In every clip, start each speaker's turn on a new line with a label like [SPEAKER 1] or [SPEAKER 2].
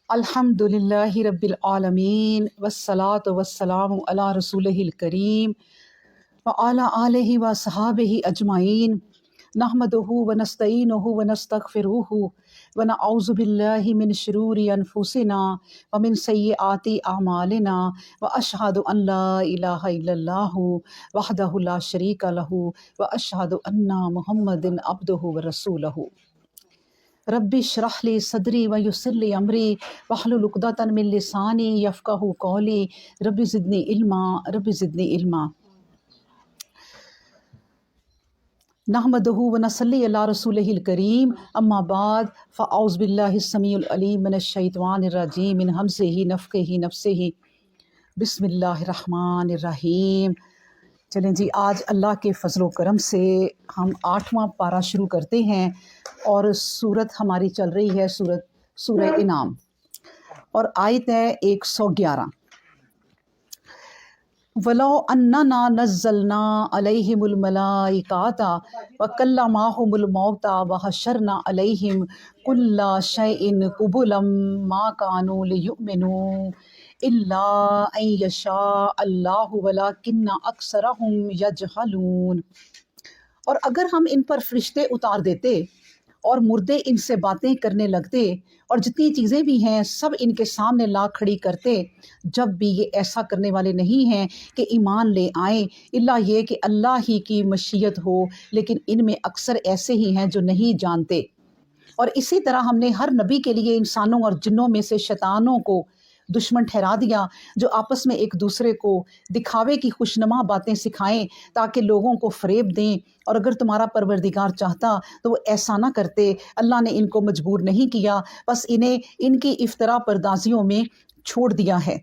[SPEAKER 1] الحمدللہ رب العالمین والصلاة والسلام علی رسولہ الکریم وعلی آلہ وصحابہ اجمعین نحمدہ ونستعینہ ونستغفرہ ونعوذ باللہ من شرور انفسنا ومن سیئات اعمالنا واشہد ان لا الہ الا اللہ وحدہ لا شریک لہ واشہد ان محمد عبدہ ورسولہ۔ رب اشرح لی صدری ویسر لی امری واحلل عقدۃ من لسانی یفقہوا قولی رب زدنی علما رب زدنی علما۔ نحمدہ ونصلی علی رسولہ الکریم، اما بعد فاعوذ باللہ السمیع العلیم من الشیطان الرجیم من ہمزہ نفخہ نفثہ بسم اللہ الرحمن الرحیم۔ چلیں جی، آج اللہ کے فضل و کرم سے ہم 8واں پارہ شروع کرتے ہیں اور سورت ہماری چل رہی ہے سورہ انعام اور آیت ہے 111۔ وَلَوْ أَنَّنَا نَزَّلْنَا عَلَيْهِمُ الْمَلَائِكَةَ وَكَلَّمَهُمُ الْمَوْتَى وَحَشَرْنَا عَلَيْهِمْ كُلَّ شَيْءٍ قُبُلًا مَا كَانُوا لِيُؤْمِنُوا إِلَّا أَن يَشَاءَ اللَّهُ وَلَكِنَّ أَكْثَرَهُمْ يَجْهَلُونَ۔ اور اگر ہم ان پر فرشتے اتار دیتے اور مردے ان سے باتیں کرنے لگتے اور جتنی چیزیں بھی ہیں سب ان کے سامنے لا کھڑی کرتے، جب بھی یہ ایسا کرنے والے نہیں ہیں کہ ایمان لے آئیں، الا یہ کہ اللہ ہی کی مشیت ہو، لیکن ان میں اکثر ایسے ہی ہیں جو نہیں جانتے۔ اور اسی طرح ہم نے ہر نبی کے لیے انسانوں اور جنوں میں سے شیطانوں کو دشمن ٹھہرا دیا، جو آپس میں ایک دوسرے کو دکھاوے کی خوشنما باتیں سکھائیں تاکہ لوگوں کو فریب دیں، اور اگر تمہارا پروردگار چاہتا تو وہ ایسا نہ کرتے۔ اللہ نے ان کو مجبور نہیں کیا، بس انہیں ان کی افترا پردازیوں میں چھوڑ دیا ہے۔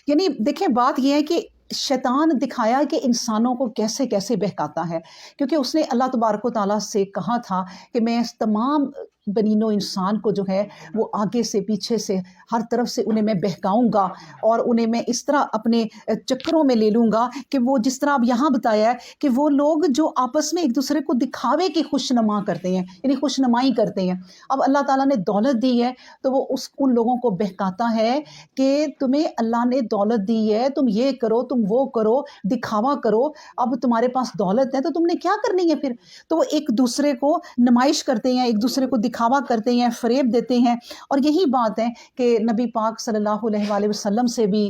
[SPEAKER 1] یعنی دیکھیں، بات یہ ہے کہ شیطان دکھایا کہ انسانوں کو کیسے کیسے بہکاتا ہے، کیونکہ اس نے اللہ تبارک و تعالیٰ سے کہا تھا کہ میں اس تمام بنین و انسان کو جو ہے وہ آگے سے پیچھے سے ہر طرف سے انہیں میں بہکاؤں گا اور انہیں میں اس طرح اپنے چکروں میں لے لوں گا کہ وہ جس طرح اب یہاں بتایا ہے کہ وہ لوگ جو آپس میں ایک دوسرے کو دکھاوے کی خوشنما کرتے ہیں، یعنی خوشنمائی کرتے ہیں۔ اب اللہ تعالیٰ نے دولت دی ہے تو وہ ان لوگوں کو بہکاتا ہے کہ تمہیں اللہ نے دولت دی ہے، تم یہ کرو، تم وہ کرو، دکھاوا کرو، اب تمہارے پاس دولت ہے تو تم نے کیا کرنی ہے پھر؟ تو وہ ایک دوسرے کو نمائش کرتے ہیں، ایک دوسرے کو دکھاوا کرتے ہیں، فریب دیتے ہیں۔ اور یہی بات ہے کہ نبی پاک صلی اللہ علیہ وآلہ وسلم سے بھی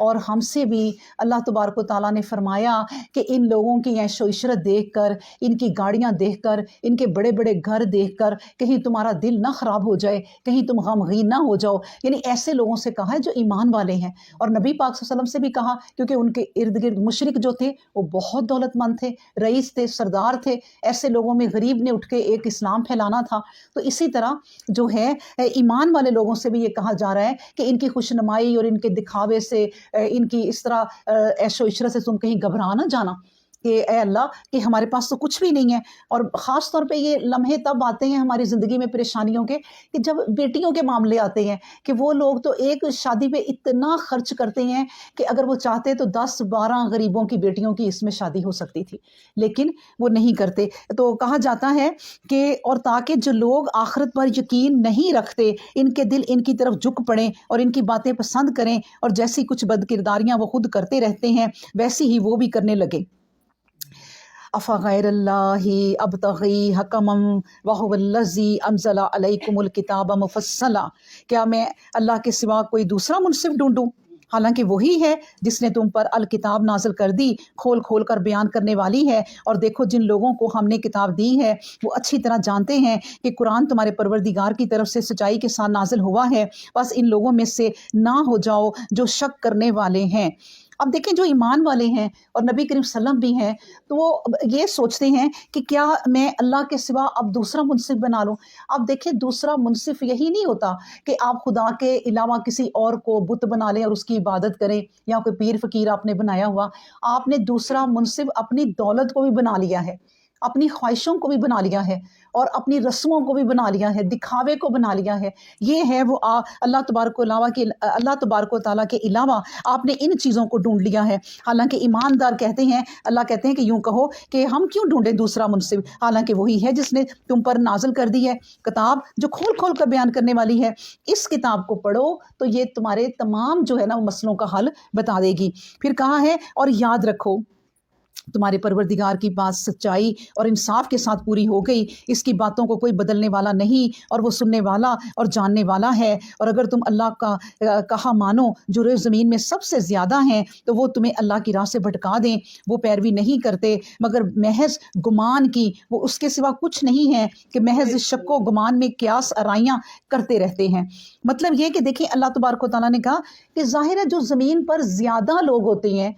[SPEAKER 1] اور ہم سے بھی اللہ تبارک و تعالیٰ نے فرمایا کہ ان لوگوں کی عیش و عشرت دیکھ کر، ان کی گاڑیاں دیکھ کر، ان کے بڑے بڑے گھر دیکھ کر کہیں تمہارا دل نہ خراب ہو جائے، کہیں تم غمگین نہ ہو جاؤ۔ یعنی ایسے لوگوں سے کہا ہے جو ایمان والے ہیں، اور نبی پاک صلی اللہ علیہ وسلم سے بھی کہا، کیونکہ ان کے ارد گرد مشرک جو تھے وہ بہت دولت مند تھے، رئیس تھے، سردار تھے، ایسے لوگوں میں غریب نے اٹھ کے ایک اسلام پھیلانا تھا۔ تو اسی طرح جو ہے ایمان والے لوگوں سے بھی یہ کہا جا رہا ہے کہ ان کی خوشنمائی اور ان کے دکھاوے سے، ان کی اس طرح عیش و عشرت سے تم کہیں گھبرا نہ جانا کہ اے اللہ کہ ہمارے پاس تو کچھ بھی نہیں ہے۔ اور خاص طور پہ یہ لمحے تب آتے ہیں ہماری زندگی میں پریشانیوں کے کہ جب بیٹیوں کے معاملے آتے ہیں، کہ وہ لوگ تو ایک شادی پہ اتنا خرچ کرتے ہیں کہ اگر وہ چاہتے تو 10-12 غریبوں کی بیٹیوں کی اس میں شادی ہو سکتی تھی، لیکن وہ نہیں کرتے۔ تو کہا جاتا ہے کہ اور تاکہ جو لوگ آخرت پر یقین نہیں رکھتے ان کے دل ان کی طرف جھک پڑیں اور ان کی باتیں پسند کریں، اور جیسی کچھ بد کرداریاں وہ خود کرتے رہتے ہیں ویسی ہی وہ بھی کرنے لگے۔ افغیر اللہ ابتغی حکما وہو الذی انزل علیکم الکتاب مفصلا، کیا میں اللہ کے سوا کوئی دوسرا منصف ڈھونڈوں، حالانکہ وہی ہے جس نے تم پر الکتاب نازل کر دی، کھول کھول کر بیان کرنے والی ہے۔ اور دیکھو جن لوگوں کو ہم نے کتاب دی ہے وہ اچھی طرح جانتے ہیں کہ قرآن تمہارے پروردگار کی طرف سے سچائی کے ساتھ نازل ہوا ہے، بس ان لوگوں میں سے نہ ہو جاؤ جو شک کرنے والے ہیں۔ اب دیکھیں جو ایمان والے ہیں اور نبی کریم صلی اللہ علیہ وسلم بھی ہیں تو وہ یہ سوچتے ہیں کہ کیا میں اللہ کے سوا اب دوسرا منصف بنا لوں۔ اب دیکھیں دوسرا منصف یہی نہیں ہوتا کہ آپ خدا کے علاوہ کسی اور کو بت بنا لیں اور اس کی عبادت کریں، یا کوئی پیر فقیر آپ نے بنایا ہوا۔ آپ نے دوسرا منصف اپنی دولت کو بھی بنا لیا ہے۔ अपनी ख्वाहिशों को भी बना लिया है और अपनी रस्मों को भी बना लिया है, दिखावे को बना लिया है। ये है वो अल्लाह तबारक व तआला के अलावा आपने इन चीज़ों को ढूंढ लिया है। हालांकि ईमानदार कहते हैं, अल्लाह कहते हैं कि यूँ कहो कि हम क्यों ढूंढें दूसरा मुनसिब, हालांकि वही है जिसने तुम पर नाजिल कर दी है किताब जो खोल खोल कर बयान करने वाली है। इस किताब को पढ़ो तो ये तुम्हारे तमाम जो है ना मसलों का हल बता देगी। फिर कहा है और याद रखो तुम्हारे परवरदिगार की बात सच्चाई और इंसाफ के साथ पूरी हो गई, इसकी बातों को कोई बदलने वाला नहीं और वो सुनने वाला और जानने वाला है। और अगर तुम अल्लाह का कहा मानो जो रोज़ ज़मीन में सबसे ज़्यादा हैं तो वो तुम्हें अल्लाह की राह से भटका दें। वो पैरवी नहीं करते मगर महज गुमान की, वो उसके सिवा कुछ नहीं है कि महज शक्को गुमान में क्यास आराइयाँ करते रहते हैं। मतलब ये कि देखिए अल्लाह तबारक व तआला ने कहा कि ज़ाहिर है जो ज़मीन पर ज़्यादा लोग होते हैं,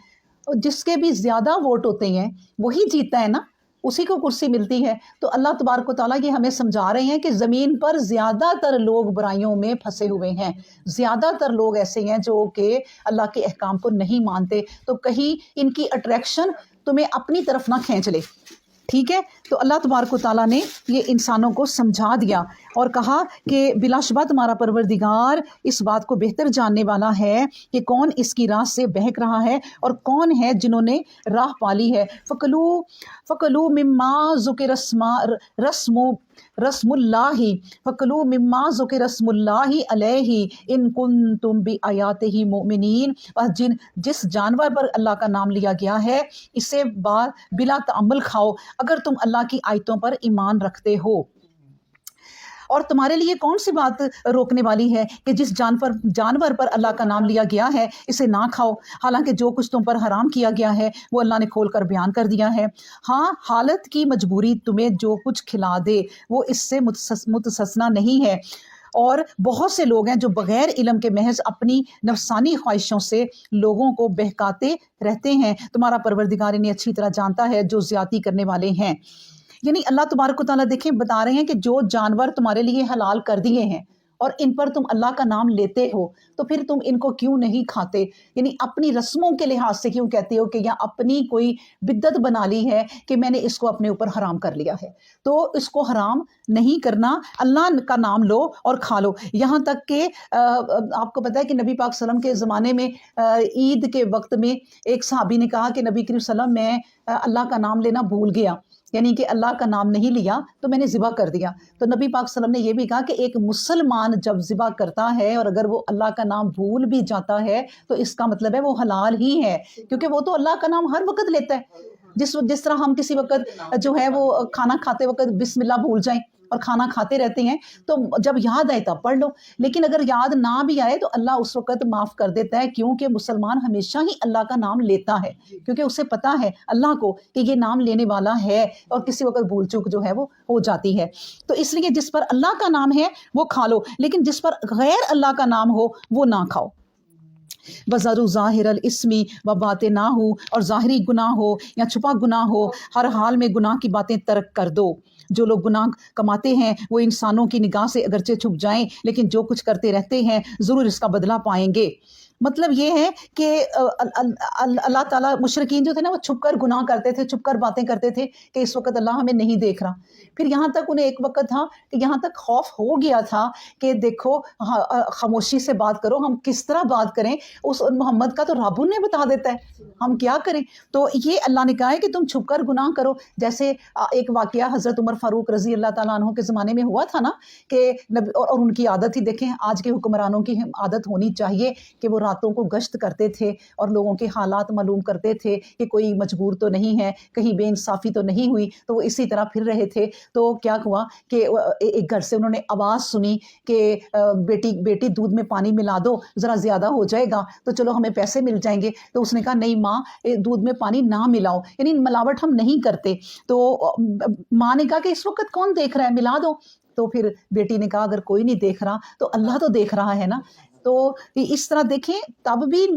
[SPEAKER 1] जिसके भी ज़्यादा वोट होते हैं वही जीतता है ना, उसी को कुर्सी मिलती है। तो अल्लाह तबारक व तआला ये हमें समझा रहे हैं कि ज़मीन पर ज़्यादातर लोग बुराइयों में फंसे हुए हैं, ज़्यादातर लोग ऐसे हैं जो कि अल्लाह के अहकाम को नहीं मानते। तो कहीं इनकी अट्रैक्शन तुम्हें अपनी तरफ ना खींच ले, ठीक है। तो अल्लाह तबारक व तआला ने ये इंसानों को समझा दिया और कहा कि बिलाशुबा तुम्हारा परवरदिगार इस बात को बेहतर जानने वाला है कि कौन इसकी राह से बहक रहा है और कौन है जिन्होंने राह पाली है। फ़कलू मिम्मा ज़ुकिर रस्मुल्लाहि फ़कलू मिम्मा ज़ुकिर रस्मुल्लाहि अलैहि इन कुन्तुम बि आयातिही मुमिनीन। और जिस जानवर पर अल्लाह का नाम लिया गया है इसे बिला तअम्मुल खाओ अगर तुम अल्लाह की आयतों पर ईमान रखते हो। और तुम्हारे लिए कौन सी बात रोकने वाली है कि जिस जानवर पर अल्लाह का नाम लिया गया है इसे ना खाओ, हालांकि जो कुछ तुम पर हराम किया गया है वो अल्लाह ने खोल कर बयान कर दिया है। हाँ, हालत की मजबूरी तुम्हें जो कुछ खिला दे वो इससे मुतसना नहीं है। और बहुत से लोग हैं जो बग़ैर इल्म के महज अपनी नफसानी ख्वाहिशों से लोगों को बहकाते रहते हैं। तुम्हारा परवरदिगार इन्हें अच्छी तरह जानता है जो ज़्यादती करने वाले हैं। यानी अल्लाह तबारक व तआला देखें बता रहे हैं कि जो जानवर तुम्हारे लिए हलाल कर दिए हैं और इन पर तुम अल्लाह का नाम लेते हो तो फिर तुम इनको क्यों नहीं खाते, यानी अपनी रस्मों के लिहाज से क्यों कहते हो कि या अपनी कोई बिद्दत बना ली है कि मैंने इसको अपने ऊपर हराम कर लिया है। तो इसको हराम नहीं करना, अल्लाह का नाम लो और खा लो। यहाँ तक कि आपको पता है कि नबी पाक सल्लम के ज़माने में ईद के वक्त में एक सहाबी ने कहा कि नबी करीम सल्लम मैं अल्लाह का नाम लेना भूल गया, यानी कि अल्लाह का नाम नहीं लिया तो मैंने ज़िबा कर दिया। तो नबी पाक सल्लम ने यह भी कहा कि एक मुसलमान जब ज़िबा करता है और अगर वो अल्लाह का नाम भूल भी जाता है तो इसका मतलब है वो हलाल ही है, क्योंकि वो तो अल्लाह का नाम हर वक्त लेता है। जिस तरह हम किसी वक्त जो है वो खाना खाते वक्त बिस्मिल्लाह भूल जाएं और खाना खाते रहते हैं तो जब याद आए तब पढ़ लो, लेकिन अगर याद ना भी आए तो अल्लाह उस वक्त माफ़ कर देता है, क्योंकि मुसलमान हमेशा ही अल्लाह का नाम लेता है, क्योंकि उसे पता है अल्लाह को कि ये नाम लेने वाला है और किसी वक्त भूल चूक जो है वो हो जाती है। तो इसलिए जिस पर अल्लाह का नाम है वो खा लो, लेकिन जिस पर गैर अल्लाह का नाम हो वो ना खाओ। वज़रू ज़ाहिरल इस्मी व बातें ना हो, और ज़ाहिरी गुनाह हो या छुपा गुनाह हो, हर हाल में गुनाह की बातें तर्क कर दो। जो लोग गुनाह कमाते हैं वो इंसानों की निगाह से अगरचे छुप जाएं, लेकिन जो कुछ करते रहते हैं ज़रूर इसका बदला पाएंगे। मतलब ये है कि अल्लाह ताला मुशरिकीन जो थे ना वो छुप कर गुनाह करते थे, छुप कर बातें करते थे कि इस वक्त अल्लाह हमें नहीं देख रहा। फिर यहाँ तक उन्हें एक वक्त था कि यहाँ तक खौफ हो गया था कि देखो खामोशी से बात करो, हम किस तरह बात करें, उस मोहम्मद का तो रब उन्हें बता देता है, हम क्या करें। तो ये अल्लाह ने कहा है कि तुम छुप कर गुनाह करो। जैसे एक वाक़या हज़रत उमर फ़ारूक रज़ी अल्लाह ताला अन्हु के ज़माने में हुआ था ना कि और उनकी आदत ही देखें, आज के हुक्मरानों की आदत होनी चाहिए कि वो रातों को गश्त करते थे और लोगों के हालात मालूम करते थे कि कोई मजबूर तो नहीं है, कहीं बेइंसाफ़ी तो नहीं हुई, तो वो इसी तरह फिर रहे थे। तो क्या हुआ कि एक घर से उन्होंने आवाज़ सुनी कि बेटी दूध में पानी मिला दो, ज़रा ज़्यादा हो जाएगा तो चलो हमें पैसे मिल जाएंगे। तो उसने कहा नहीं माँ, दूध में पानी ना मिलाओ, यानी मिलावट हम नहीं करते। तो माँ ने कहा कि इस वक्त कौन देख रहा है, मिला दो। तो फिर बेटी ने कहा अगर कोई नहीं देख रहा तो अल्लाह तो देख रहा है ना। तो इस तरह देखें, तब भी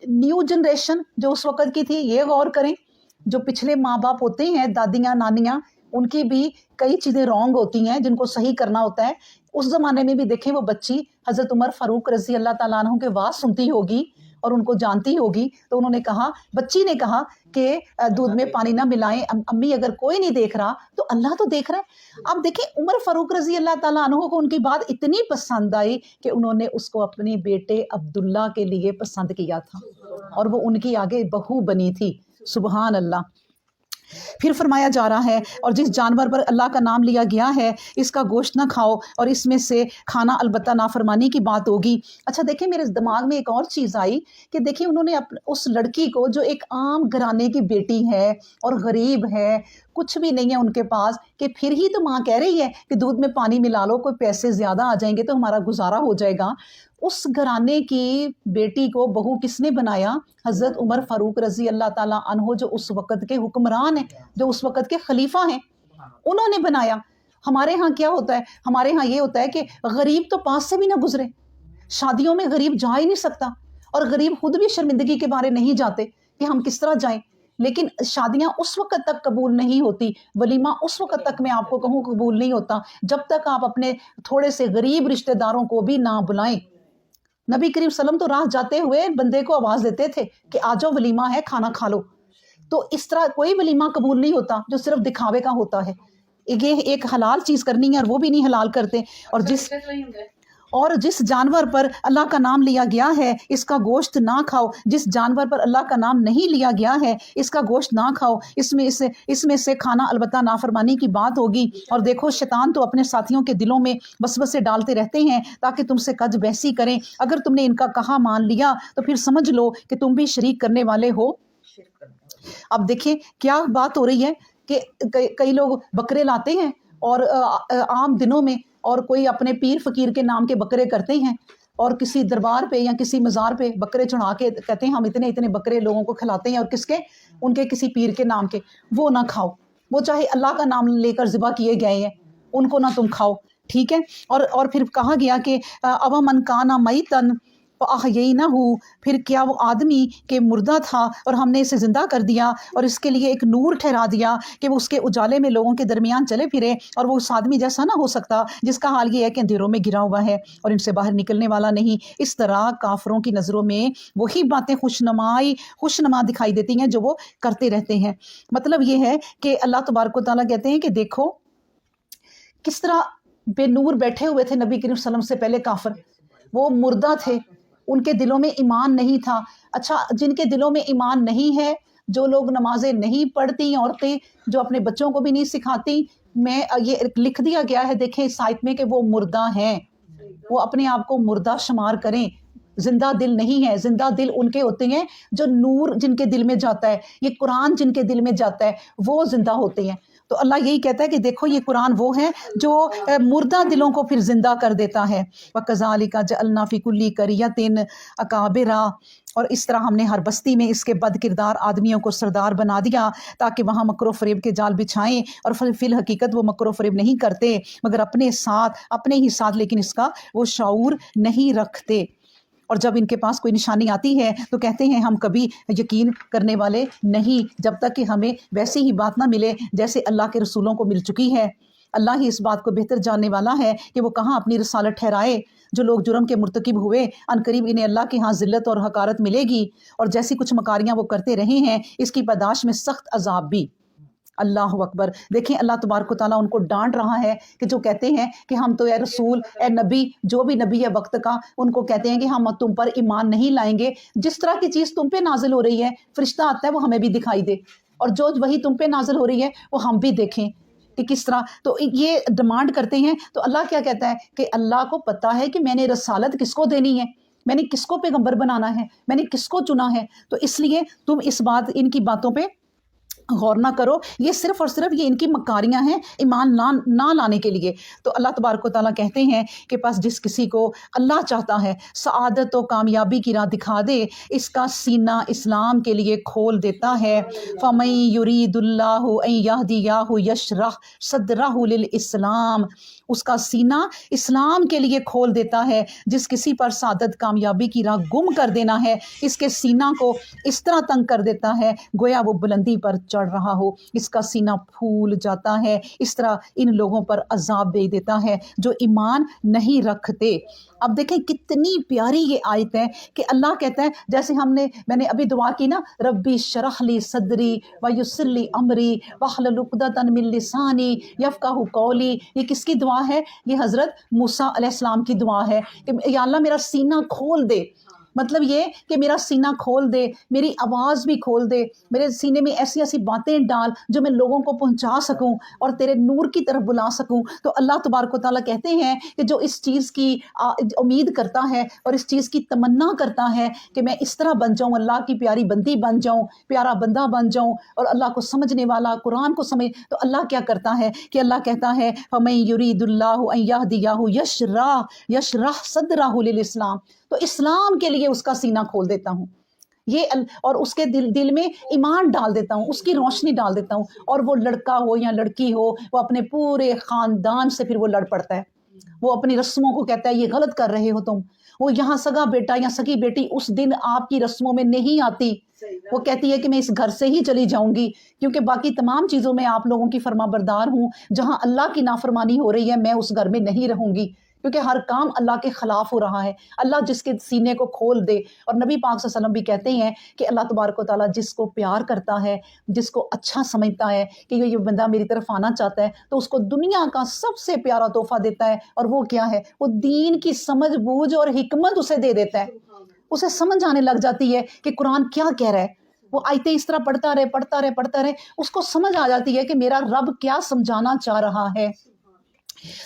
[SPEAKER 1] न्यू जनरेशन जो उस वक्त की थी ये गौर करें, जो पिछले माँ बाप होते हैं, दादियाँ नानियाँ, उनकी भी कई चीज़ें रॉन्ग होती हैं जिनको सही करना होता है। उस ज़माने में भी देखें वो बच्ची हज़रत उमर फ़ारूक रज़ी अल्लाह ताला अन्हु के वाज़ सुनती होगी اور उनको जानती होगी, तो उन्होंने कहा, बच्ची ने कहा कि दूध में पानी ना मिलाएं, अम्मी अगर कोई नहीं देख रहा तो अल्लाह तो देख रहा है। अब देखें उमर फारूक रजी अल्लाह ताला अन्हु को उनकी बात इतनी पसंद आई कि उन्होंने उसको अपने बेटे अब्दुल्ला के लिए पसंद किया था और वो उनकी आगे बहू बनी थी। सुबहान अल्लाह। फिर फरमाया जा रहा है, और जिस जानवर पर अल्लाह का नाम लिया गया है इसका गोश्त ना खाओ, और इसमें से खाना अलबत्ता नाफरमानी की बात होगी। अच्छा देखिए, मेरे दिमाग में एक और चीज़ आई कि देखिए उन्होंने उस लड़की को, जो एक आम घराने की बेटी है और गरीब है, कुछ भी नहीं है उनके पास, कि फिर ही तो माँ कह रही है कि दूध में पानी मिला लो, कोई पैसे ज़्यादा आ जाएंगे तो हमारा गुजारा हो जाएगा। उस घराने की बेटी को बहू किसने बनाया? हज़रत उमर फारूक रज़ी अल्लाह ताला अन्हो, जो उस वक़्त के हुक्मरान हैं, जो उस वक़्त के खलीफा हैं, उन्होंने बनाया। हमारे यहाँ क्या होता है? हमारे यहाँ ये होता है कि गरीब तो पास से भी ना गुजरे, शादियों में गरीब जा ही नहीं सकता, और गरीब खुद भी शर्मिंदगी के बारे नहीं जाते कि हम किस तरह जाएं। लेकिन शादियां उस वक्त तक कबूल नहीं होती, वलीमा उस वक्त तक मैं आपको कहूँ कबूल नहीं होता जब तक आप अपने थोड़े से गरीब रिश्तेदारों को भी ना बुलाएं। नबी करीम सल्लम तो राह जाते हुए बंदे को आवाज़ देते थे कि आ जाओ, वलीमा है, खाना खा लो। तो इस तरह कोई वलीमा कबूल नहीं होता जो सिर्फ दिखावे का होता है। ये एक हलाल चीज़ करनी है और वो भी नहीं हलाल करते। और जिस जानवर पर अल्लाह का नाम लिया गया है इसका गोश्त ना खाओ, जिस जानवर पर अल्लाह का नाम नहीं लिया गया है इसका गोश्त ना खाओ, इसमें से खाना अलबत्ता नाफरमानी की बात होगी। और देखो, शैतान तो अपने साथियों के दिलों में वसवसे डालते रहते हैं ताकि तुमसे कज बहसी करें। अगर तुमने इनका कहा मान लिया तो फिर समझ लो कि तुम भी शरीक करने वाले हो। अब देखिए क्या बात हो रही है कि कई लोग बकरे लाते हैं और आम दिनों में, और कोई अपने पीर फकीर के नाम के बकरे करते हैं, और किसी दरबार पे या किसी मज़ार पे बकरे चढ़ा के कहते हैं हम इतने इतने बकरे लोगों को खिलाते हैं, और किसके? उनके किसी पीर के नाम के। वो ना खाओ, वो चाहे अल्लाह का नाम लेकर ज़िबा किए गए हैं, उनको ना तुम खाओ, ठीक है। और फिर कहा गया कि अवा मन काना मैतन यही ना हो, फिर क्या वो आदमी के मुर्दा था और हमने इसे ज़िंदा कर दिया और इसके लिए एक नूर ठहरा दिया कि वो उसके उजाले में लोगों के दरमियान चले फिरे, और वो उस आदमी जैसा ना हो सकता जिसका हाल ये है कि अंधेरों में गिरा हुआ है और इनसे बाहर निकलने वाला नहीं। इस तरह काफरों की नज़रों में वही बातें खुशनुमा दिखाई देती हैं जो वो करते रहते हैं। मतलब ये है कि अल्लाह तबारक व तआला कहते हैं कि देखो किस तरह बेनूर बैठे हुए थे नबी करीम सल्लल्लाहु अलैहि वसल्लम से पहले काफिर। वो मुर्दा थे, उनके दिलों में ईमान नहीं था। अच्छा, जिनके दिलों में ईमान नहीं है, जो लोग नमाजें नहीं पढ़ती, औरतें जो अपने बच्चों को भी नहीं सिखाती, ये लिख दिया गया है देखें इस आयत में कि वो मुर्दा हैं, वो अपने आप को मुर्दा शुमार करें, जिंदा दिल नहीं है। जिंदा दिल उनके होते हैं जो नूर जिनके दिल में जाता है, ये कुरान जिनके दिल में जाता है, वो जिंदा होते हैं। तो अल्लाह यही कहता है कि देखो ये कुरान वो है जो मुर्दा दिलों को फिर जिंदा कर देता है। वकज़ालिका जअलना फी कुल्ली करियतिन अकाबिरा, और इस तरह हमने हर बस्ती में इसके बद किरदार आदमियों को सरदार बना दिया ताकि वहाँ मकरो फरेब के जाल बिछाएं, और फिल हकीकत वो मकरो फरेब नहीं करते मगर अपने ही साथ, लेकिन इसका वो शऊर नहीं रखते। और जब इनके पास कोई निशानी आती है तो कहते हैं हम कभी यकीन करने वाले नहीं, जब तक कि हमें वैसी ही बात ना मिले जैसे अल्लाह के रसूलों को मिल चुकी है। अल्लाह ही इस बात को बेहतर जानने वाला है कि वो कहाँ अपनी रसालत ठहराए। जो लोग जुर्म के मुर्तकिब हुए, अनकरीब इन्हें अल्लाह के यहाँ ज़िल्लत और हकारत मिलेगी, और जैसी कुछ मकारियाँ वो करते रहे हैं इसकी पैदाश में सख्त अजाब भी। अल्लाह अकबर। देखें अल्लाह तबारक व तआला उनको डांट रहा है कि जो कहते हैं कि हम तो ए रसूल ए नबी, जो भी नबी है वक्त का, उनको कहते हैं कि हम तुम पर ईमान नहीं लाएंगे। जिस तरह की चीज़ तुम पे नाजिल हो रही है, फरिश्ता आता है वो हमें भी दिखाई दे, और जो वही तुम पे नाजिल हो रही है वो हम भी देखें कि किस तरह। तो ये डिमांड करते हैं। तो अल्लाह क्या कहता है कि अल्लाह को पता है कि मैंने रसालत किसको देनी है, मैंने किसको पैगंबर बनाना है, मैंने किसको चुना है। तो इसलिए तुम इनकी बातों पे गौर ना करो, ये सिर्फ और सिर्फ ये इनकी मकारियां हैं ईमान ना लाने के लिए। तो अल्लाह तबारक व तआला कहते हैं कि पास जिस किसी को अल्लाह चाहता है सआदत और कामयाबी की राह दिखा दे, इसका सीना इस्लाम के लिए खोल देता है। फ़मन युरीदुल्लाहु अन यहदियाहु यशरह सदरहु लिल इस्लाम, उसका सीना इस्लाम के लिए खोल देता है। जिस किसी पर सादत कामयाबी की राह गुम कर देना है, इसके सीना को इस तरह तंग कर देता है गोया वो बुलंदी पर चढ़ रहा हो, इसका सीना फूल जाता है। इस तरह इन लोगों पर अजाब दे देता है जो ईमान नहीं रखते। अब देखें कितनी प्यारी ये आयत है कि अल्लाह कहता है, जैसे मैंने अभी दुआ की ना, रब्बी शरह ली सदरी व यस्सिर ली अमरी वहलुल उक़दतन मिन लिसानी यफ़क़हू क़ौली। ये किसकी दुआ है? ये हज़रत मूसा अलैहिस्सलाम की दुआ है कि या अल्लाह मेरा सीना खोल दे। मतलब ये कि मेरा सीना खोल दे, मेरी आवाज़ भी खोल दे, मेरे सीने में ऐसी ऐसी बातें डाल जो मैं लोगों को पहुंचा सकूं और तेरे नूर की तरफ बुला सकूं। तो अल्लाह तबारक व तआला कहते हैं कि जो इस चीज़ की उम्मीद करता है और इस चीज़ की तमन्ना करता है कि मैं इस तरह बन जाऊं, अल्लाह की प्यारी बंदी बन जाऊं, प्यारा बंदा बन जाऊं और अल्लाह को समझने वाला, कुरान को समझ, तो अल्लाह क्या करता है कि अल्लाह कहता है फमन युरीदुल्लाहु अन यहदियहु यशरह सदरहु लिल इस्लाम, तो इस्लाम के लिए उसका सीना खोल देता हूँ और उसके दिल में ईमान डाल देता हूँ, उसकी रोशनी डाल देता हूँ। और वो लड़का हो या लड़की हो, वो अपने पूरे ख़ानदान से फिर वो लड़ पड़ता है। वो अपनी रस्मों को कहता है ये गलत कर रहे हो तुम। वो यहाँ सगा बेटा या सगी बेटी उस दिन आपकी रस्मों में नहीं आती, वो कहती है कि मैं इस घर से ही चली जाऊंगी, क्योंकि बाकी तमाम चीज़ों में आप लोगों की फरमाबरदार हूँ। जहाँ अल्लाह की नाफरमानी हो रही है मैं उस घर में नहीं रहूंगी, क्योंकि हर काम अल्लाह के ख़िलाफ़ हो रहा है। अल्लाह जिसके सीने को खोल दे। और नबी पाक सल्लल्लाहु अलैहि वसल्लम भी कहते हैं कि अल्लाह तबारक व तआला जिसको प्यार करता है, जिसको अच्छा समझता है कि ये बंदा मेरी तरफ आना चाहता है, तो उसको दुनिया का सबसे प्यारा तोहफा देता है। और वो क्या है? वो दीन की समझ बूझ और हिकमत उसे दे देता है। उसे समझ आने लग जाती है कि कुरान क्या कह रहा है। वो आयतें इस तरह पढ़ता रहे, उसको समझ आ जाती है कि मेरा रब क्या समझाना चाह रहा है।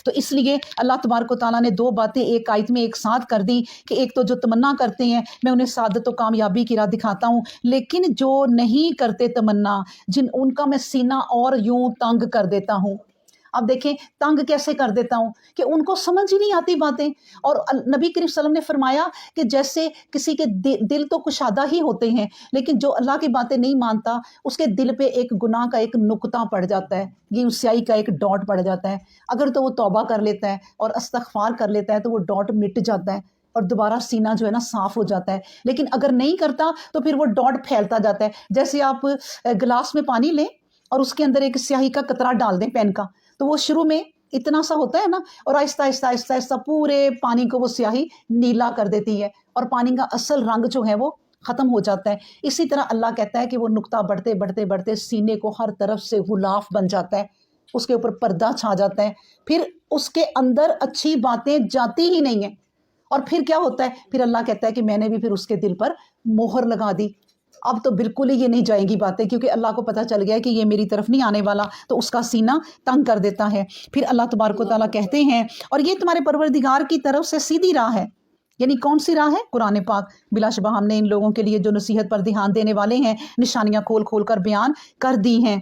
[SPEAKER 1] तो इसलिए अल्लाह तबारक व तआला ने दो बातें एक आयत में एक साथ कर दी कि एक तो जो तमन्ना करते हैं मैं उन्हें सादत व कामयाबी की राह दिखाता हूँ, लेकिन जो नहीं करते तमन्ना, उनका मैं सीना और यूं तंग कर देता हूँ। अब देखें तंग कैसे कर देता हूँ कि उनको समझ ही नहीं आती बातें। और नबी करीम सल्लल्लाहु अलैहि वसल्लम ने फरमाया कि जैसे किसी के दिल तो कुशादा ही होते हैं, लेकिन जो अल्लाह की बातें नहीं मानता उसके दिल पे एक गुनाह का एक नुक्ता पड़ जाता है, ये स्याही का एक डॉट पड़ जाता है। अगर तो वो तौबा कर लेता है और इस्तग़फ़ार कर लेता है तो वो डॉट मिट जाता है और दोबारा सीना जो है ना साफ हो जाता है। लेकिन अगर नहीं करता तो फिर वो डॉट फैलता जाता है। जैसे आप गिलास में पानी लें और उसके अंदर एक स्याही का कतरा डाल दें पेन का, तो वो शुरू में इतना सा होता है ना, और आहिस्ता आहिस्ता पूरे पानी को वो स्याही नीला कर देती है और पानी का असल रंग जो है वो ख़त्म हो जाता है। इसी तरह अल्लाह कहता है कि वो नुक्ता बढ़ते सीने को हर तरफ से गुलाफ बन जाता है, उसके ऊपर पर्दा छा जाता है, फिर उसके अंदर अच्छी बातें जाती ही नहीं है। और फिर क्या होता है? फिर अल्लाह कहता है कि मैंने भी फिर उसके दिल पर मोहर लगा दी। अब तो बिल्कुल ही ये नहीं जाएंगी बातें, क्योंकि अल्लाह को पता चल गया है कि ये मेरी तरफ नहीं आने वाला, तो उसका सीना तंग कर देता है। फिर अल्लाह तबारक व तआला कहते हैं और ये तुम्हारे परवरदिगार की तरफ से सीधी राह है। यानी कौन सी राह है? कुरान पाक। बिलाशुबा हमने इन लोगों के लिए जो नसीहत पर ध्यान देने वाले हैं निशानियां खोल खोल कर बयान कर दी हैं।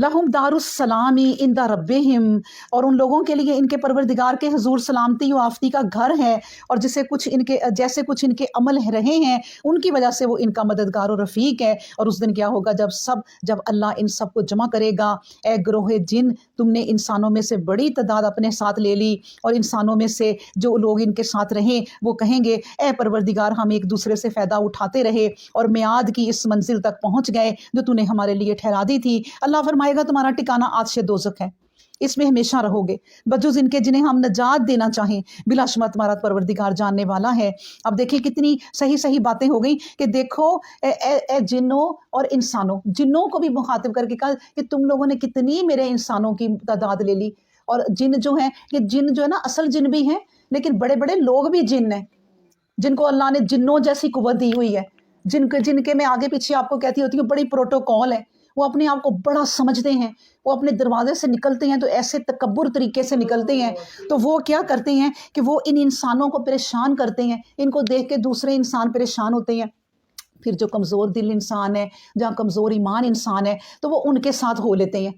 [SPEAKER 1] लहुम दारुस्सलामी इंदा रब्बिहिम, और उन लोगों के लिए इनके परवरदिगार के हुजूर सलामती व आफ़ती का घर है, और जैसे कुछ इनके अमल रहे हैं उनकी वजह से वो इनका मददगार और रफ़ीक है। और उस दिन क्या होगा? जब अल्लाह इन सब को जमा करेगा। ए ग्रोह जिन, तुमने इंसानों में से बड़ी तादाद अपने साथ ले ली, और इंसानों में से जो लोग इनके साथ रहें वो कहेंगे ए परवरदिगार हम एक दूसरे से फ़ायदा उठाते रहे और मियाद की इस मंजिल तक पहुँच गए जो तूने हमारे लिए ठहरा दी थी। अल्लाह फरमाएगा तुम्हारा ठिकाना आज से दोज़ख है, इसमें हमेशा रहोगे, बजुज़ इनके जिन्हें हम नजात देना चाहें। बिलाशुबा तुम्हारा परवरदिगार जानने वाला है। अब देखिए कितनी सही सही बातें हो गई कि देखो ए जिन्नों और इंसानों, जिन्नों को भी मुखातिब करके कहा कि तुम लोगों ने कितनी मेरे इंसानों की तादाद ले ली। और जिन जो है कि जिन जो है ना असल जिन भी हैं, लेकिन बड़े बड़े लोग भी जिन हैं जिनको अल्लाह ने जिन्नों जैसी कुव्वत दी हुई है, जिनके मैं आगे पीछे आपको कहती होती हूँ बड़ी प्रोटोकॉल है। वो अपने आप को बड़ा समझते हैं, वो अपने दरवाजे से निकलते हैं तो ऐसे तकब्बुर तरीके से निकलते हैं। तो वो क्या करते हैं कि वो इन इंसानों को परेशान करते हैं, इनको देख के दूसरे इंसान परेशान होते हैं। फिर जो कमज़ोर दिल इंसान है, जहाँ कमज़ोर ईमान इंसान है, तो वो उनके साथ हो लेते हैं,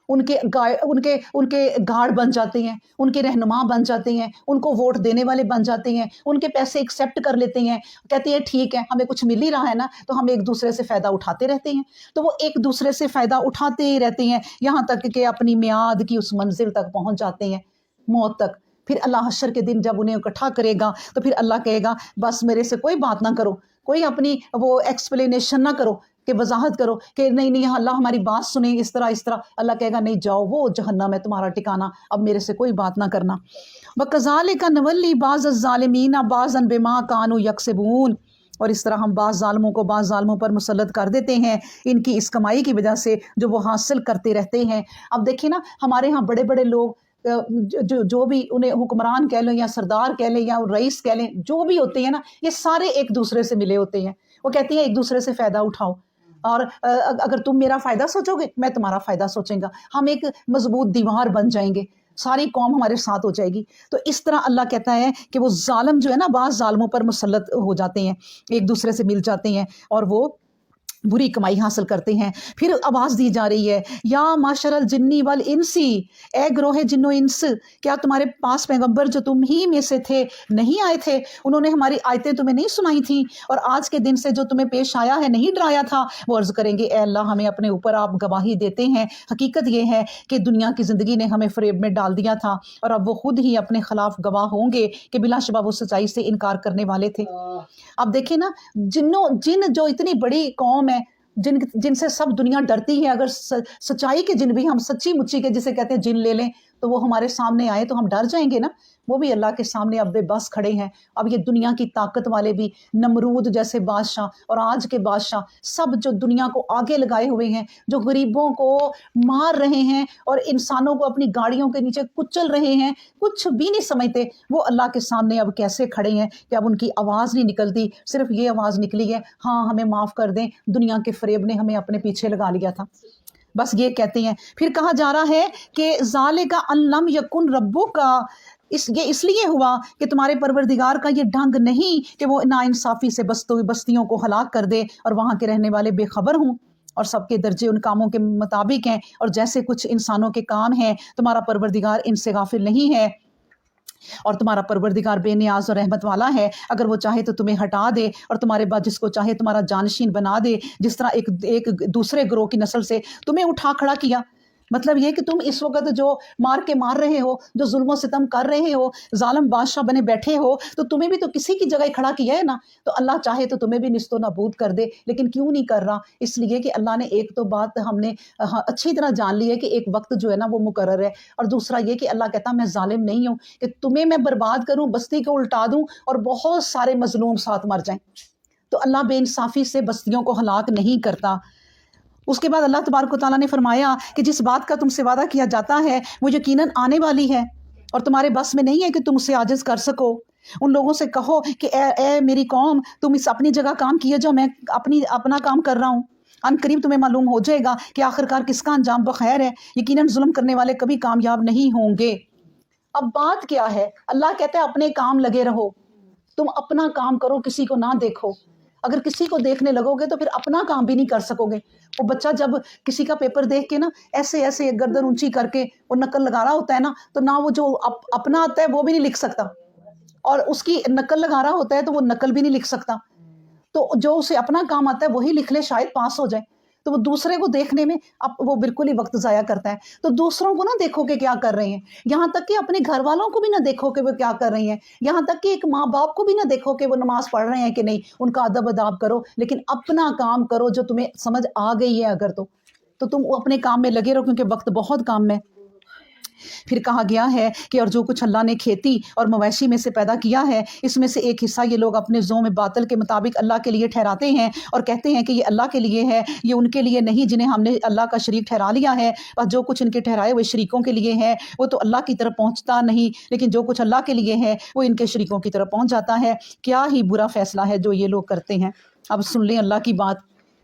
[SPEAKER 1] उनके गार्ड बन जाते हैं, उनके रहनुमा बन जाते हैं, उनको वोट देने वाले बन जाते हैं, उनके पैसे एक्सेप्ट कर लेते हैं, कहते हैं ठीक है हमें कुछ मिल ही रहा है ना, तो हम एक दूसरे से फ़ायदा उठाते रहते हैं। तो वो एक दूसरे से फ़ायदा उठाते ही रहते हैं यहाँ तक कि अपनी मियाद की उस मंजिल तक पहुँच जाते हैं, मौत तक। फिर अल्लाह हशर के दिन जब उन्हें इकट्ठा करेगा तो फिर अल्लाह कहेगा बस मेरे से कोई बात ना करो, कोई अपनी वो एक्सप्लेनेशन ना करो, کہ وضاحت کرو کہ نہیں نہیں اللہ ہماری بات سنیں اس طرح، اللہ کہے گا نہیں جاؤ وہ جہنم ہے تمہارا ٹھکانہ، اب میرے سے کوئی بات نہ کرنا۔ وَكَذَلِكَ نُوَلِّي بَعْضَ الظَّالِمِينَ بَعْضًا بِمَا كَانُوا يَكْسِبُونَ، اور اس طرح ہم بعض ظالموں کو بعض ظالموں پر مسلط کر دیتے ہیں ان کی اس کمائی کی وجہ سے جو وہ حاصل کرتے رہتے ہیں۔ اب دیکھیں نا ہمارے ہاں بڑے بڑے لوگ جو بھی انہیں حکمران کہہ لیں یا سردار کہہ لیں یا رئیس کہہ لیں، جو بھی ہوتے ہیں نا یہ سارے ایک دوسرے سے ملے ہوتے ہیں۔ وہ کہتے ہیں ایک دوسرے سے فائدہ اٹھاؤ، اور اگر تم میرا فائدہ سوچو گے میں تمہارا فائدہ سوچیں گا، ہم ایک مضبوط دیوار بن جائیں گے، ساری قوم ہمارے ساتھ ہو جائے گی۔ تو اس طرح اللہ کہتا ہے کہ وہ ظالم جو ہے نا بعض ظالموں پر مسلط ہو جاتے ہیں، ایک دوسرے سے مل جاتے ہیں اور وہ بری کمائی حاصل کرتے ہیں۔ پھر آواز دی جا رہی ہے یا معشر الجنی والانسی، اے گروہ جن و انس، کیا تمہارے پاس پیغمبر جو تم ہی میں سے تھے نہیں آئے تھے؟ انہوں نے ہماری آیتیں تمہیں نہیں سنائی تھیں اور آج کے دن سے جو تمہیں پیش آیا ہے نہیں ڈرایا تھا؟ وہ عرض کریں گے اے اللہ ہمیں اپنے اوپر آپ گواہی دیتے ہیں، حقیقت یہ ہے کہ دنیا کی زندگی نے ہمیں فریب میں ڈال دیا تھا اور اب وہ خود ہی اپنے خلاف گواہ ہوں گے کہ بلا شبہ وہ سچائی سے انکار کرنے والے تھے۔ اب دیکھیں نا جن جو اتنی بڑی قوم ہے جن سے سب دنیا ڈرتی ہے، اگر سچائی کے جن بھی ہم سچی مچی کے جسے کہتے ہیں جن لے لیں تو وہ ہمارے سامنے آئے تو ہم ڈر جائیں گے نا۔ وہ بھی اللہ کے سامنے اب بے بس کھڑے ہیں۔ اب یہ دنیا کی طاقت والے بھی، نمرود جیسے بادشاہ اور آج کے بادشاہ، سب جو دنیا کو آگے لگائے ہوئے ہیں، جو غریبوں کو مار رہے ہیں اور انسانوں کو اپنی گاڑیوں کے نیچے کچل رہے ہیں، کچھ بھی نہیں سمجھتے، وہ اللہ کے سامنے اب کیسے کھڑے ہیں کہ اب ان کی آواز نہیں نکلتی، صرف یہ آواز نکلی ہے ہاں ہمیں معاف کر دیں، دنیا کے فریب نے ہمیں اپنے پیچھے لگا لیا تھا، بس یہ کہتے ہیں۔ پھر کہا جا رہا ہے کہ ذالک ان لم یکن ربک، یہ اس لیے ہوا کہ تمہارے پروردگار کا یہ ڈھنگ نہیں کہ وہ ناانصافی سے بستیوں کو ہلاک کر دے اور وہاں کے رہنے والے بے خبر ہوں، اور سب کے درجے ان کاموں کے مطابق ہیں، اور جیسے کچھ انسانوں کے کام ہیں تمہارا پروردگار ان سے غافل نہیں ہے، اور تمہارا پروردگار بے نیاز اور رحمت والا ہے، اگر وہ چاہے تو تمہیں ہٹا دے اور تمہارے بعد جس کو چاہے تمہارا جانشین بنا دے، جس طرح ایک دوسرے گروہ کی نسل سے تمہیں اٹھا کھڑا کیا۔ مطلب یہ کہ تم اس وقت جو مار رہے ہو، جو ظلم و ستم کر رہے ہو، ظالم بادشاہ بنے بیٹھے ہو، تو تمہیں بھی تو کسی کی جگہ کھڑا کیا ہے نا، تو اللہ چاہے تو تمہیں بھی نیست و نابود کر دے، لیکن کیوں نہیں کر رہا؟ اس لیے کہ اللہ نے ایک تو بات ہم نے اچھی طرح جان لی ہے کہ ایک وقت جو ہے نا وہ مقرر ہے، اور دوسرا یہ کہ اللہ کہتا میں ظالم نہیں ہوں کہ تمہیں میں برباد کروں، بستی کو الٹا دوں اور بہت سارے مظلوم ساتھ مر جائیں۔ تو اللہ بے انصافی سے بستیوں کو ہلاک نہیں کرتا۔ اس کے بعد اللہ تبارک و تعالیٰ نے فرمایا کہ جس بات کا تم سے وعدہ کیا جاتا ہے وہ یقیناً آنے والی ہے اور تمہارے بس میں نہیں ہے کہ تم اسے عاجز کر سکو۔ ان لوگوں سے کہو کہ اے میری قوم، تم اس اپنی جگہ کام کیے جو، میں اپنا کام کر رہا ہوں، ان قریب تمہیں معلوم ہو جائے گا کہ آخرکار کس کا انجام بخیر ہے، یقیناً ظلم کرنے والے کبھی کامیاب نہیں ہوں گے۔ اب بات کیا ہے؟ اللہ کہتا ہے اپنے کام لگے رہو، تم اپنا کام کرو، کسی کو نہ دیکھو۔ اگر کسی کو دیکھنے لگو گے تو پھر اپنا کام بھی نہیں کر سکو گے۔ وہ بچہ جب کسی کا پیپر دیکھ کے نا ایسے گردن اونچی کر کے وہ نقل لگا رہا ہوتا ہے نا، تو نہ وہ جو اپنا آتا ہے وہ بھی نہیں لکھ سکتا، اور اس کی نقل لگا رہا ہوتا ہے تو وہ نقل بھی نہیں لکھ سکتا۔ تو جو اسے اپنا کام آتا ہے وہی لکھ لے، شاید پاس ہو جائے۔ تو وہ دوسرے کو دیکھنے میں اب وہ بالکل ہی وقت ضائع کرتا ہے۔ تو دوسروں کو نہ دیکھو کہ کیا کر رہے ہیں، یہاں تک کہ اپنے گھر والوں کو بھی نہ دیکھو کہ وہ کیا کر رہی ہیں، یہاں تک کہ ایک ماں باپ کو بھی نہ دیکھو کہ وہ نماز پڑھ رہے ہیں کہ نہیں، ان کا ادب اداب کرو، لیکن اپنا کام کرو جو تمہیں سمجھ آ گئی ہے۔ اگر تو تم اپنے کام میں لگے رہو، کیونکہ وقت بہت کام ہے۔ پھر کہا گیا ہے کہ اور جو کچھ اللہ نے کھیتی اور مویشی میں سے پیدا کیا ہے، اس میں سے ایک حصہ یہ لوگ اپنے ذوق میں باطل کے مطابق اللہ کے لیے ٹھہراتے ہیں اور کہتے ہیں کہ یہ اللہ کے لیے ہے، یہ ان کے لیے نہیں جنہیں ہم نے اللہ کا شریک ٹھہرا لیا ہے، اور جو کچھ ان کے ٹھہرائے ہوئے شریکوں کے لیے ہے وہ تو اللہ کی طرف پہنچتا نہیں، لیکن جو کچھ اللہ کے لیے ہے وہ ان کے شریکوں کی طرف پہنچ جاتا ہے۔ کیا ہی برا فیصلہ ہے جو یہ لوگ کرتے ہیں۔ اب سن لیں اللہ کی بات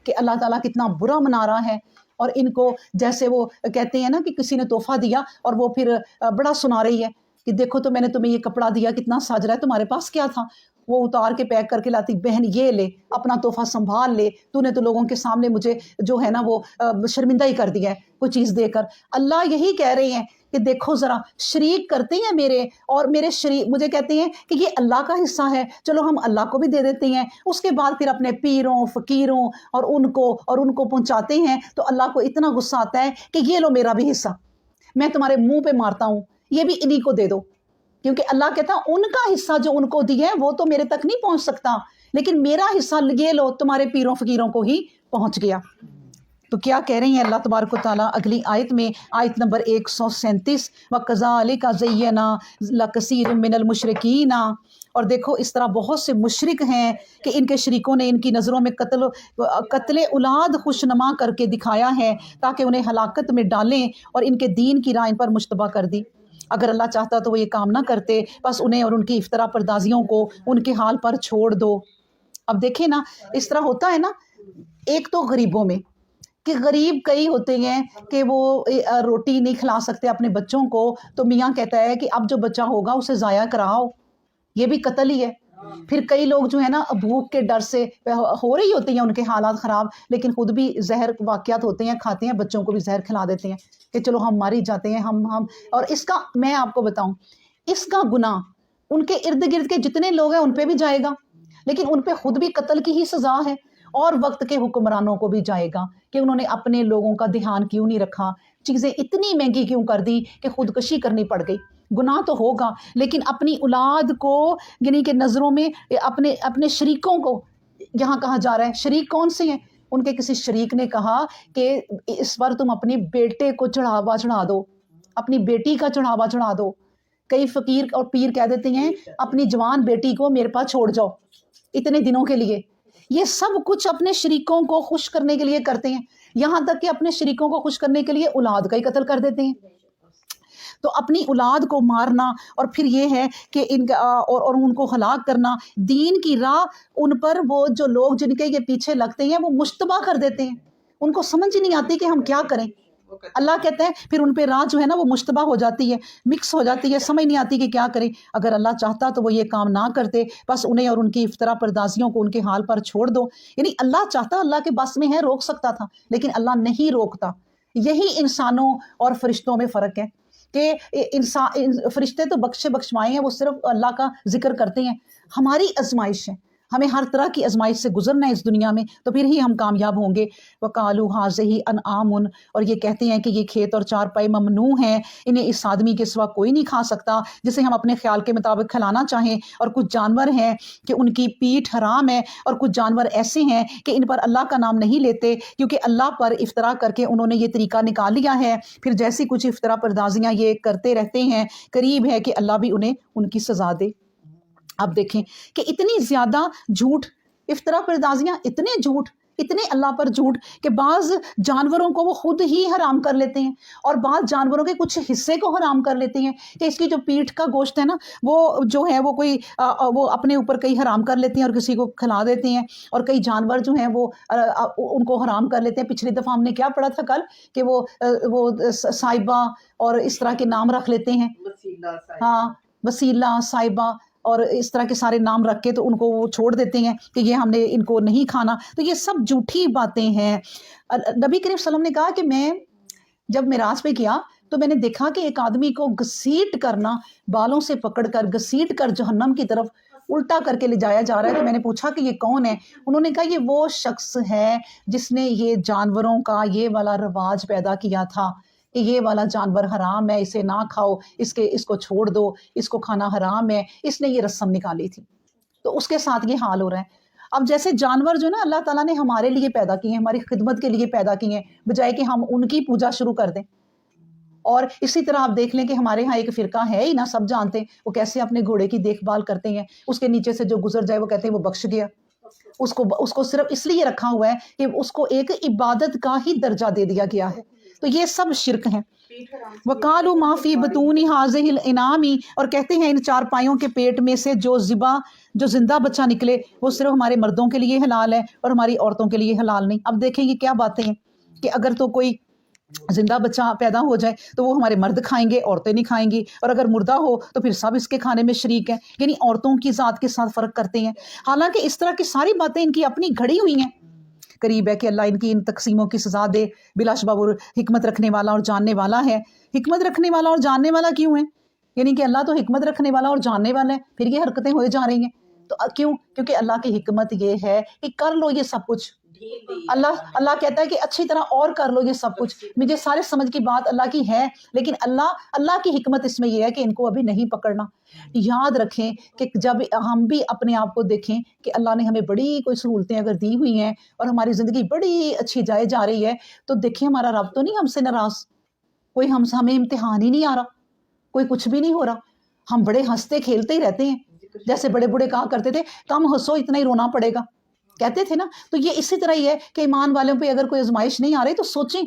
[SPEAKER 1] کہ اللہ تعالیٰ کتنا برا منا رہا ہے، اور ان کو جیسے وہ کہتے ہیں نا کہ کسی نے تحفہ دیا اور وہ پھر بڑا سنا رہی ہے کہ دیکھو تو میں نے تمہیں یہ کپڑا دیا، کتنا سج رہا ہے، تمہارے پاس کیا تھا؟ وہ اتار کے پیک کر کے لاتی، بہن یہ لے، اپنا تحفہ سنبھال لے، تو نے تو لوگوں کے سامنے مجھے جو ہے نا وہ شرمندہ ہی کر دیا ہے کوئی چیز دے کر۔ اللہ یہی کہہ رہے ہیں کہ دیکھو ذرا، شریک کرتے ہیں میرے، اور میرے شریک مجھے کہتے ہیں کہ یہ اللہ کا حصہ ہے، چلو ہم اللہ کو بھی دے دیتے ہیں، اس کے بعد پھر اپنے پیروں فقیروں اور ان کو پہنچاتے ہیں، تو اللہ کو اتنا غصہ آتا ہے کہ یہ لو میرا بھی حصہ، میں تمہارے منہ پہ مارتا ہوں، یہ بھی انہی کو دے دو، کیونکہ اللہ کہتا ہے ان کا حصہ جو ان کو دیا ہے وہ تو میرے تک نہیں پہنچ سکتا، لیکن میرا حصہ یہ لو تمہارے پیروں فقیروں کو ہی पहुंच गया। तो क्या कह रही हैं अल्लाह तबारक व तआला अगली आयत में, आयत नंबर 137, वकज़ालिका ज़य्यना लकसीर मिनल मुशरिकीना। और देखो इस तरह बहुत से मुशरिक हैं कि इनके शरीकों ने इनकी नज़रों में कत्ल औलाद खुशनुमा करके दिखाया है ताकि उन्हें हलाकत में डालें और इनके दीन की राह इन पर मुश्तबा कर दी। अगर अल्लाह चाहता तो वो ये काम ना करते, बस उन्हें और उनकी इफ्तरा पर्दाजियों को उनके हाल पर छोड़ दो। अब देखें ना, इस तरह होता है ना, एक तो गरीबों में कि गरीब कई होते हैं कि वो रोटी नहीं खिला सकते अपने बच्चों को, तो मियाँ कहता है कि अब जो बच्चा होगा उसे ज़ाया कराओ, ये भी कत्ल ही है। फिर कई लोग जो है ना भूख के डर से हो रही होती हैं उनके हालात ख़राब, लेकिन खुद भी जहर वाक़यात होते हैं, खाते हैं, बच्चों को भी जहर खिला देते हैं कि चलो हम मार ही जाते हैं हम। और इसका मैं आपको बताऊं, इसका गुनाह उनके इर्द गिर्द के जितने लोग हैं उन पे भी जाएगा, लेकिन उन पे खुद भी कत्ल की ही सज़ा है, और वक्त के हुक्मरानों को भी जाएगा कि उन्होंने अपने लोगों का ध्यान क्यों नहीं रखा, चीज़ें इतनी महंगी क्यों कर दी कि खुदकशी करनी पड़ गई। गुनाह तो होगा, लेकिन अपनी औलाद को यानी कि नज़रों में अपने अपने शरीकों को, यहाँ कहा जा रहा है शरीक कौन से हैं, उनके किसी शरीक ने कहा कि इस बार तुम अपने बेटे को चढ़ावा चढ़ा दो, अपनी बेटी का चढ़ावा चढ़ा दो। कई फ़कीर और पीर कह देते हैं अपनी जवान बेटी को मेरे पास छोड़ जाओ इतने दिनों के लिए। ये सब कुछ अपने शरीकों को खुश करने के लिए करते हैं, यहाँ तक कि अपने शरीकों को खुश करने के लिए औलाद का ही कत्ल कर देते हैं। तो अपनी औलाद को मारना, और फिर ये है कि इनका और उनको हलाक करना, दीन की राह उन पर वो जो लोग जिनके ये पीछे लगते हैं वो मुश्तबा कर देते हैं, उनको समझ ही नहीं आती कि हम क्या करें। अल्लाह कहते हैं फिर उन पे राह जो है ना वो मुश्तबा हो जाती है, मिक्स हो जाती है, समझ नहीं आती कि क्या करें। अगर अल्लाह चाहता तो वो ये काम ना करते, बस उन्हें और उनकी इफ्तरा पर्दाजियों को उनके हाल पर छोड़ दो। यानी अल्लाह चाहता, अल्लाह के बस में है, रोक सकता था, लेकिन अल्लाह नहीं रोकता। यही इंसानों और फरिश्तों में फ़र्क है कि इंसान फरिश्ते तो बख्शे बख्शवाए हैं, वो सिर्फ अल्लाह का जिक्र करते हैं। हमारी आजमाइश है, हमें हर तरह की आजमाइश से गुजरना है इस दुनिया में, तो फिर ही हम कामयाब होंगे। वकालू हाज़िही अनआमुन, और ये कहते हैं कि ये खेत और चारपाई ममनू हैं, इन्हें इस आदमी के सिवा कोई नहीं खा सकता जिसे हम अपने ख्याल के मुताबिक खिलाना चाहें। और कुछ जानवर हैं कि उनकी पीठ हराम है, और कुछ जानवर ऐसे हैं कि इन पर अल्लाह का नाम नहीं लेते क्योंकि अल्लाह पर इफ्तरा करके उन्होंने ये तरीका निकाल लिया है। फिर जैसी कुछ इफ्तरा पर्दाजियाँ ये करते रहते हैं, करीब है कि अल्लाह भी उन्हें उनकी सज़ा दे। अब देखें कि इतनी ज़्यादा झूठ, इफ्तरा पर्दाजियाँ, इतने झूठ, इतने अल्लाह पर झूठ कि बाज़ जानवरों को वो खुद ही हराम कर लेते हैं, और बाज़ जानवरों के कुछ हिस्से को हराम कर लेते हैं कि इसकी जो पीठ का गोश्त है ना वो जो है वो कोई वो अपने ऊपर कई हराम कर लेते हैं और किसी को खिला देते हैं। और कई जानवर जो हैं वो उनको हराम कर लेते हैं। पिछली दफ़ा हमने क्या पढ़ा था कल कि वो साहिबा और इस तरह के नाम रख लेते हैं, हाँ, वसीला, साहिबा और इस तरह के सारे नाम रख के तो उनको वो छोड़ देते हैं कि ये हमने इनको नहीं खाना। तो ये सब झूठी बातें हैं। नबी करीम सल्लल्लाहु अलैहि वसल्लम ने कहा कि मैं जब मिराज पे किया तो मैंने देखा कि एक आदमी को घसीट करना, बालों से पकड़कर घसीट कर जहन्नम की तरफ उल्टा करके ले जाया जा रहा है। तो मैंने पूछा कि ये कौन है? उन्होंने कहा ये वो शख्स है जिसने ये जानवरों का ये वाला रवाज पैदा किया था कि ये वाला जानवर हराम है, इसे ना खाओ, इसको छोड़ दो, इसको खाना हराम है, इसने ये रस्म निकाली थी। तो उसके साथ ये हाल हो रहा है। अब जैसे जानवर जो है ना अल्लाह ताला ने हमारे लिए पैदा किए हैं, हमारी खिदमत के लिए पैदा किए हैं, बजाय कि हम उनकी पूजा शुरू कर दें। और इसी तरह आप देख लें कि हमारे यहाँ एक फ़िरका है ही ना, सब जानते हैं वो कैसे अपने घोड़े की देखभाल करते हैं, उसके नीचे से जो गुजर जाए वो कहते हैं वो बख्श गया। उसको सिर्फ इसलिए रखा हुआ है कि उसको एक इबादत का ही दर्जा दे दिया गया है। तो ये सब शिरक हैं। वकालू माफ़ी बतूनी हाज़िहिल इनामी, और कहते हैं इन चारपाइयों के पेट में से जो जिंदा बच्चा निकले वो सिर्फ हमारे मर्दों के लिए हलाल है और हमारी औरतों के लिए हलाल नहीं। अब देखें ये क्या बातें हैं कि अगर तो कोई जिंदा बच्चा पैदा हो जाए तो वो हमारे मर्द खाएंगे, औरतें नहीं खाएंगी, और अगर मुर्दा हो तो फिर सब इसके खाने में शरीक हैं, यानी औरतों की ज़ात के साथ फ़र्क करते हैं। हालांकि इस तरह की सारी बातें इनकी अपनी घड़ी हुई हैं। करीब है कि अल्लाह इनकी इन तकसीमों की सज़ा दे। बिलाशुबा वो हिकमत रखने वाला और जानने वाला है। हिकमत रखने वाला और जानने वाला क्यों है? यानी कि अल्लाह तो हिकमत रखने वाला और जानने वाला है, फिर ये हरकतें हो जा रही हैं तो क्यों? क्योंकि अल्लाह की हिकमत ये है कि कर लो ये सब कुछ, اللہ کہتا ہے کہ اچھی طرح اور کر لو یہ سب کچھ. مجھے سارے سمجھ کی بات اللہ کی ہے، لیکن اللہ کی حکمت اس میں یہ ہے کہ ان کو ابھی نہیں پکڑنا. یاد رکھیں کہ جب ہم بھی اپنے آپ کو دیکھیں کہ اللہ نے ہمیں بڑی کوئی سہولتیں اگر دی ہوئی ہیں اور ہماری زندگی بڑی اچھی جائے جا رہی ہے، تو دیکھیں ہمارا رب تو نہیں ہم سے ناراض. کوئی ہمیں امتحان ہی نہیں آ رہا، کوئی کچھ بھی نہیں ہو رہا. ہم بڑے ہنستے کھیلتے ہی رہتے ہیں. جیسے بڑے بوڑھے کہا کرتے تھے کم ہنسو اتنا ہی رونا پڑے گا، کہتے تھے نا. تو یہ اسی طرح ہی ہے کہ ایمان والوں پہ اگر کوئی آزمائش نہیں آ رہی تو سوچیں.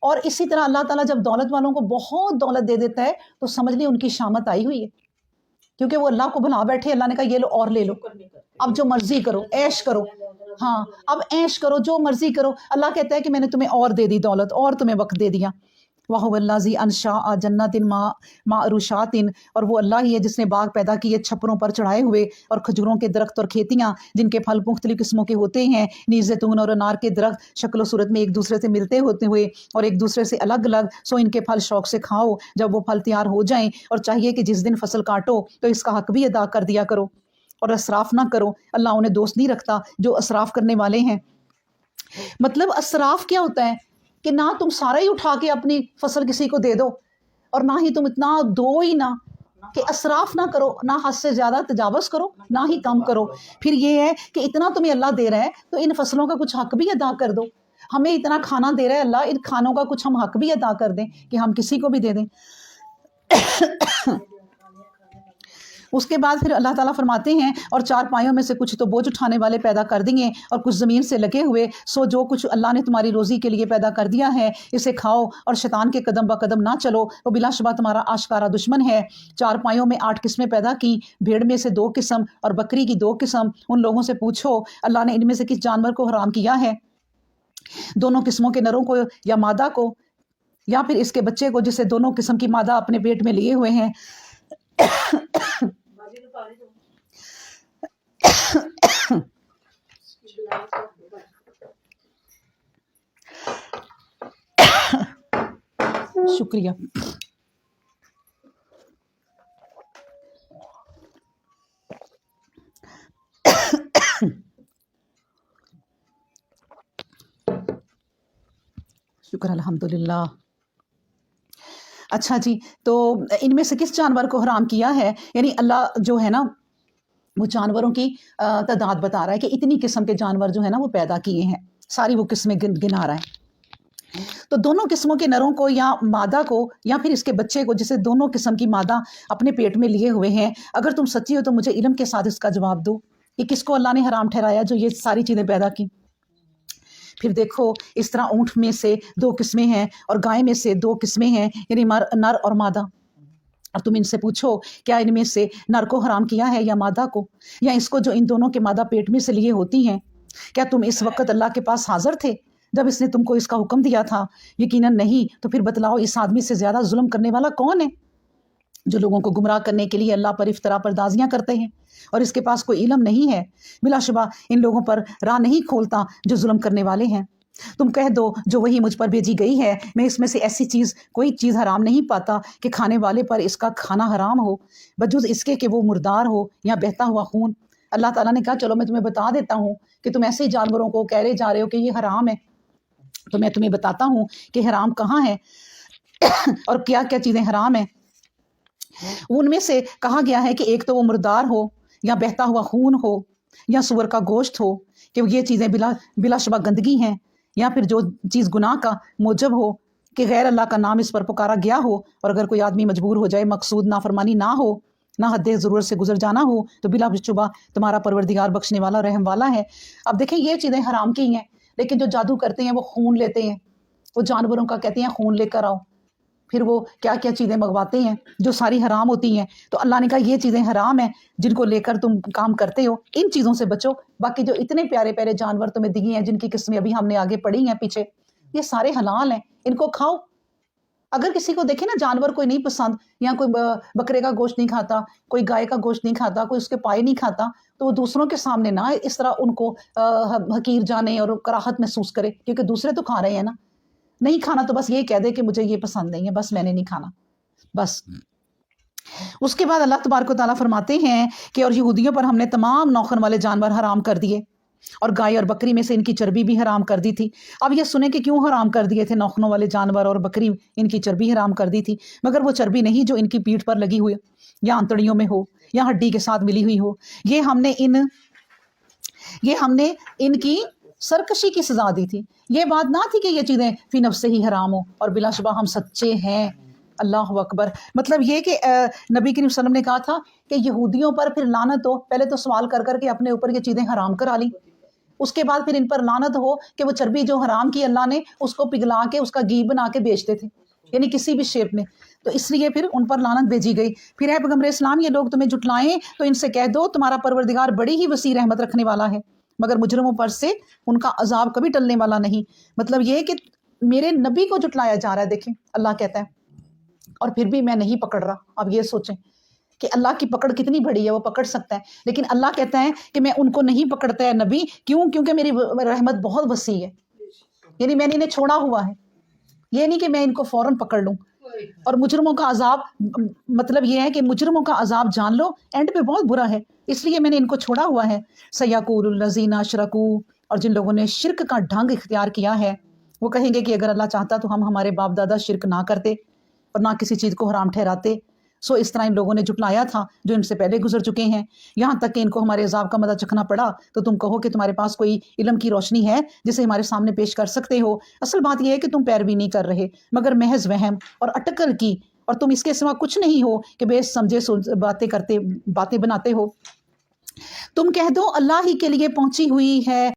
[SPEAKER 1] اور اسی طرح اللہ تعالیٰ جب دولت والوں کو بہت دولت دے دیتا ہے تو سمجھ لیں ان کی شامت آئی ہوئی ہے، کیونکہ وہ اللہ کو بھلا بیٹھے. اللہ نے کہا یہ لو اور لے لو، اب جو مرضی کرو، عیش کرو. ہاں اب عیش کرو، جو مرضی کرو. اللہ کہتا ہے کہ میں نے تمہیں اور دے دی دولت، اور تمہیں وقت دے دیا. وَهُوَ الَّذِي أَنشَأَ جَنَّاتٍ مَعْرُوشَاتٍ، اور وہ اللہ ہی ہے جس نے باغ پیدا کیے چھپروں پر چڑھائے ہوئے، اور کھجوروں کے درخت اور کھیتیاں جن کے پھل مختلف قسموں کے ہوتے ہیں، نیز زیتون اور انار کے درخت شکل و صورت میں ایک دوسرے سے ملتے ہوتے ہوئے اور ایک دوسرے سے الگ الگ. سو ان کے پھل شوق سے کھاؤ جب وہ پھل تیار ہو جائیں، اور چاہیے کہ جس دن فصل کاٹو تو اس کا حق بھی ادا کر دیا کرو، اور اسراف نہ کرو. اللہ انہیں دوست نہیں رکھتا جو اسراف کرنے والے ہیں. مطلب اسراف کیا ہوتا ہے کہ نہ تم سارا ہی اٹھا کے اپنی فصل کسی کو دے دو، اور نہ ہی تم اتنا دو ہی نہ، کہ اسراف نہ کرو، نہ حد سے زیادہ تجاوز کرو، نہ ہی کم کرو. پھر یہ ہے کہ اتنا تمہیں اللہ دے رہا ہے تو ان فصلوں کا کچھ حق بھی ادا کر دو. ہمیں اتنا کھانا دے رہا ہے اللہ، ان کھانوں کا کچھ ہم حق بھی ادا کر دیں کہ ہم کسی کو بھی دے دیں. اس کے بعد پھر اللہ تعالیٰ فرماتے ہیں اور چار پایوں میں سے کچھ تو بوجھ اٹھانے والے پیدا کر دیے اور کچھ زمین سے لگے ہوئے. سو جو کچھ اللہ نے تمہاری روزی کے لیے پیدا کر دیا ہے اسے کھاؤ اور شیطان کے قدم با قدم نہ چلو، وہ بلا شبہ تمہارا آشکارا دشمن ہے. چار پایوں میں 8 قسمیں پیدا کی، بھیڑ میں سے 2 قسم اور بکری کی 2 قسم. ان لوگوں سے پوچھو اللہ نے ان میں سے کس جانور کو حرام کیا ہے، دونوں قسموں کے نروں کو یا مادہ کو، یا پھر اس کے بچے کو جسے دونوں قسم کی مادہ اپنے پیٹ میں لیے ہوئے ہیں. شکریہ. شکر الحمدللہ. اچھا جی، تو ان میں سے کس جانور کو حرام کیا ہے، یعنی اللہ جو ہے نا وہ جانوروں کی تعداد بتا رہا ہے کہ اتنی قسم کے جانور جو ہے نا وہ پیدا کیے ہیں، ساری وہ قسمیں گنا رہا ہے. تو دونوں قسموں کے نروں کو یا مادہ کو یا پھر اس کے بچے کو جسے دونوں قسم کی مادہ اپنے پیٹ میں لیے ہوئے ہیں، اگر تم سچی ہو تو مجھے علم کے ساتھ اس کا جواب دو کہ کس کو اللہ نے حرام ٹھہرایا جو یہ ساری چیزیں پیدا کی. پھر دیکھو اس طرح اونٹ میں سے 2 قسمیں ہیں اور گائے میں سے 2 قسمیں ہیں، یعنی نر اور مادہ. اور تم ان سے پوچھو کیا ان میں سے نر کو حرام کیا ہے یا مادہ کو، یا اس کو جو ان دونوں کے مادہ پیٹ میں سے لیے ہوتی ہیں. کیا تم اس وقت اللہ کے پاس حاضر تھے جب اس نے تم کو اس کا حکم دیا تھا؟ یقیناً نہیں. تو پھر بتلاؤ اس آدمی سے زیادہ ظلم کرنے والا کون ہے جو لوگوں کو گمراہ کرنے کے لیے اللہ پر افطرا پردازیاں کرتے ہیں اور اس کے پاس کوئی علم نہیں ہے. بلا شبہ ان لوگوں پر راہ نہیں کھولتا جو ظلم کرنے والے ہیں. تم کہہ دو جو وہی مجھ پر بھیجی گئی ہے میں اس میں سے ایسی کوئی چیز حرام نہیں پاتا کہ کھانے والے پر اس کا کھانا حرام ہو بجز اس کے کہ وہ مردار ہو یا بہتا ہوا خون. اللہ تعالیٰ نے کہا چلو میں تمہیں بتا دیتا ہوں کہ تم ایسے جانوروں کو کہہ رہے جا رہے ہو کہ یہ حرام ہے، تو میں تمہیں بتاتا ہوں کہ حرام کہاں ہے اور کیا کیا چیزیں حرام ہیں. ان میں سے کہا گیا ہے کہ ایک تو وہ مردار ہو یا بہتا ہوا خون ہو یا سور کا گوشت ہو، کہ یہ چیزیں بلا شبہ گندگی ہیں، یا پھر جو چیز گناہ کا موجب ہو کہ غیر اللہ کا نام اس پر پکارا گیا ہو، اور اگر کوئی آدمی مجبور ہو جائے مقصود نافرمانی نہ ہو، نہ حد ضرورت سے گزر جانا ہو، تو بلا شبہ تمہارا پروردگار بخشنے والا رحم والا ہے. اب دیکھیں یہ چیزیں حرام کی ہیں، لیکن جو جادو کرتے ہیں وہ خون لیتے ہیں، وہ جانوروں کا کہتے ہیں خون لے کر آؤ، پھر وہ کیا کیا چیزیں منگواتے ہیں جو ساری حرام ہوتی ہیں. تو اللہ نے کہا یہ چیزیں حرام ہیں جن کو لے کر تم کام کرتے ہو، ان چیزوں سے بچو. باقی جو اتنے پیارے پیارے جانور تمہیں دیے ہیں جن کی قسمیں ابھی ہم نے آگے پڑھی ہیں پیچھے، یہ سارے حلال ہیں، ان کو کھاؤ. اگر کسی کو دیکھیں نا جانور کوئی نہیں پسند، یا کوئی بکرے کا گوشت نہیں کھاتا، کوئی گائے کا گوشت نہیں کھاتا، کوئی اس کے پائے نہیں کھاتا، تو وہ دوسروں کے سامنے نہ اس طرح ان کو حقیر جانے اور کراہت محسوس کرے، کیونکہ دوسرے تو کھا رہے ہیں نا. نہیں کھانا تو بس یہ کہہ دے کہ مجھے یہ پسند نہیں ہے، بس میں نے نہیں کھانا بس. اس کے بعد اللہ تبارک و تعالیٰ فرماتے ہیں کہ اور یہودیوں پر ہم نے تمام نوخن والے جانور حرام کر دیے. اور گائے اور بکری میں سے ان کی چربی بھی حرام کر دی تھی۔ اب یہ سنیں کہ کیوں حرام کر دیے تھے ناخنوں والے جانور اور بکری، ان کی چربی حرام کر دی تھی، مگر وہ چربی نہیں جو ان کی پیٹھ پر لگی ہوئی یا انتڑیوں میں ہو یا ہڈی کے ساتھ ملی ہوئی ہو۔ یہ ہم نے ان کی سرکشی کی سزا دی تھی۔ یہ بات نہ تھی کہ یہ چیزیں فی نفس سے ہی حرام ہو، اور بلا شبہ ہم سچے ہیں۔ اللہ اکبر۔ مطلب یہ کہ نبی کریم صلی اللہ علیہ وسلم نے کہا تھا کہ یہودیوں پر پھر لعنت ہو، پہلے تو سوال کر کر کے اپنے اوپر یہ چیزیں حرام کرا لی، اس کے بعد پھر ان پر لعنت ہو کہ وہ چربی جو حرام کی اللہ نے اس کو پگھلا کے اس کا گھی بنا کے بیچتے تھے، یعنی کسی بھی شیپ میں، تو اس لیے پھر ان پر لعنت بھیجی گئی۔ پھر اے پیغمبر اسلام، یہ لوگ تمہیں جھٹلائیں تو ان سے کہہ دو تمہارا پروردگار بڑی ہی وسیع رحمت رکھنے والا ہے، مگر مجرموں پر سے ان کا عذاب کبھی ٹلنے والا نہیں۔ مطلب یہ کہ میرے نبی کو جھٹلایا جا رہا ہے، دیکھیں اللہ کہتا ہے، اور پھر بھی میں نہیں پکڑ رہا۔ اب یہ سوچیں کہ اللہ کی پکڑ کتنی بڑی ہے، وہ پکڑ سکتا ہے، لیکن اللہ کہتا ہے کہ میں ان کو نہیں پکڑتا ہے نبی، کیوں؟ کیونکہ میری رحمت بہت وسیع ہے، یعنی میں نے انہیں چھوڑا ہوا ہے، یہ نہیں کہ میں ان کو فوراً پکڑ لوں۔ اور مجرموں کا عذاب، مطلب یہ ہے کہ مجرموں کا عذاب جان لو اینڈ پہ بہت برا ہے، اس لیے میں نے ان کو چھوڑا ہوا ہے۔ سیقول الذین اشرکوا، اور جن لوگوں نے شرک کا ڈھنگ اختیار کیا ہے وہ کہیں گے کہ اگر اللہ چاہتا تو ہم ہمارے باپ دادا شرک نہ کرتے اور نہ کسی چیز کو حرام ٹھہراتے۔ سو اس طرح ان لوگوں نے جھٹلایا تھا جو ان سے پہلے گزر چکے ہیں، یہاں تک کہ ان کو ہمارے عذاب کا مزہ چکھنا پڑا تو تم کہو کہ تمہارے پاس کوئی علم کی روشنی ہے جسے ہمارے سامنے پیش کر سکتے ہو۔ اصل بات یہ ہے کہ تم پیروی نہیں کر رہے مگر محض وہم اور اٹکل کی، اور تم اس کے سوا کچھ نہیں ہو کہ بے سمجھے باتیں بناتے ہو۔ تم کہہ دو اللہ ہی کے لیے پہنچی ہوئی ہے